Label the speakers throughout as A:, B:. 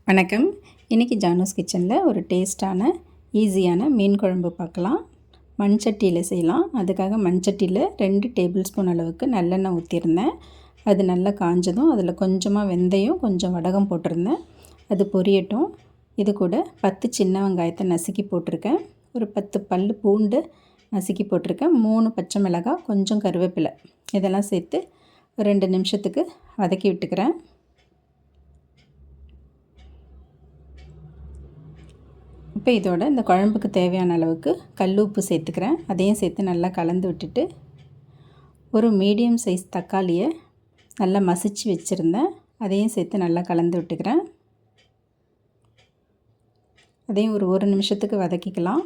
A: வணக்கம். இன்றைக்கி ஜானூஸ் கிச்சனில் ஒரு டேஸ்ட்டான ஈஸியான மீன் குழம்பு பார்க்கலாம். மண் சட்டியில் செய்யலாம். அதுக்காக மண் சட்டியில் 2 டேபிள் ஸ்பூன் அளவுக்கு நல்லெண்ணெய் ஊற்றிருந்தேன். அது நல்லா காஞ்சதும் அதில் கொஞ்சமாக வெந்தயம், கொஞ்சம் வடகம் போட்டிருந்தேன். அது பொரியட்டும். இது கூட 10 சின்ன வெங்காயத்தை நசுக்கி போட்டிருக்கேன். ஒரு 10 பல் பூண்டு நசுக்கி போட்டிருக்கேன். 3 பச்சை மிளகாய், கொஞ்சம் கருவேப்பிலை இதெல்லாம் சேர்த்து 2 நிமிஷத்துக்கு வதக்கி விட்டுக்கிறேன். இப்போ இதோட இந்த குழம்புக்கு தேவையான அளவுக்கு கல் உப்பு சேர்த்துக்கிறேன். அதையும் சேர்த்து நல்லா கலந்து விட்டுட்டு, ஒரு மீடியம் சைஸ் தக்காளியை நல்லா மசிச்சு வச்சுருந்தேன். அதையும் சேர்த்து நல்லா கலந்து விட்டுக்கிறேன். அதையும் ஒரு நிமிஷத்துக்கு வதக்கிக்கலாம்.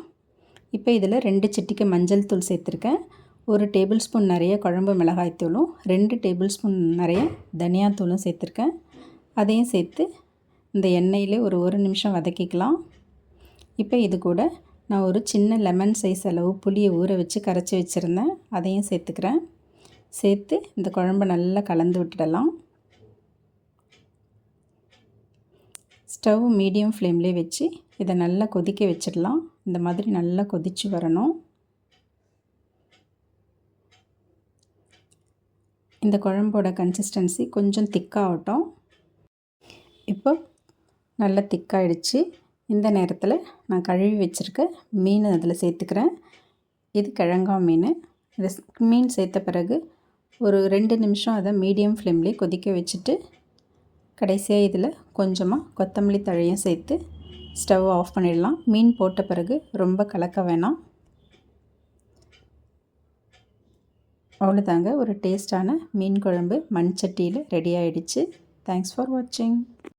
A: இப்போ இதில் 2 சிட்டிகை மஞ்சள் தூள் சேர்த்துருக்கேன். 1 டேபிள் ஸ்பூன் நிறைய குழம்பு மிளகாய் தூளும் 2 டேபிள் ஸ்பூன் நிறைய தனியாத்தூளும் சேர்த்துருக்கேன். அதையும் சேர்த்து இந்த எண்ணெயிலே ஒரு நிமிஷம் வதக்கிக்கலாம். இப்போ இது கூட நான் ஒரு சின்ன லெமன் சைஸ் அளவு புளியை ஊற வச்சு கரைச்சி வச்சுருந்தேன். அதையும் சேர்த்துக்கிறேன். சேர்த்து இந்த குழம்பை நல்லா கலந்து விட்டுடலாம். ஸ்டவ் மீடியம் ஃப்ளேம்லேயே வச்சு இதை நல்லா கொதிக்க வச்சிடலாம். இந்த மாதிரி நல்லா கொதித்து வரணும். இந்த குழம்போட கன்சிஸ்டன்சி கொஞ்சம் திக்காகட்டும். இப்போ நல்லா திக்காயிடுச்சு. இந்த நேரத்தில் நான் கழுவி வச்சுருக்க மீன் அதில் சேர்த்துக்கிறேன். இது கிழங்கா மீன். இது மீன் சேர்த்த பிறகு ஒரு 2 நிமிஷம் அதை மீடியம் ஃப்ளேம்லேயே கொதிக்க வச்சுட்டு, கடைசியாக இதில் கொஞ்சமாக கொத்தமல்லி தழையும் சேர்த்து ஸ்டவ் ஆஃப் பண்ணிடலாம். மீன் போட்ட பிறகு ரொம்ப கலக்க வேணாம். அவ்வளோதாங்க, ஒரு டேஸ்டான மீன் குழம்பு மண் சட்டியில் ரெடி ஆகிடுச்சு. தேங்க்ஸ் ஃபார் வாட்சிங்.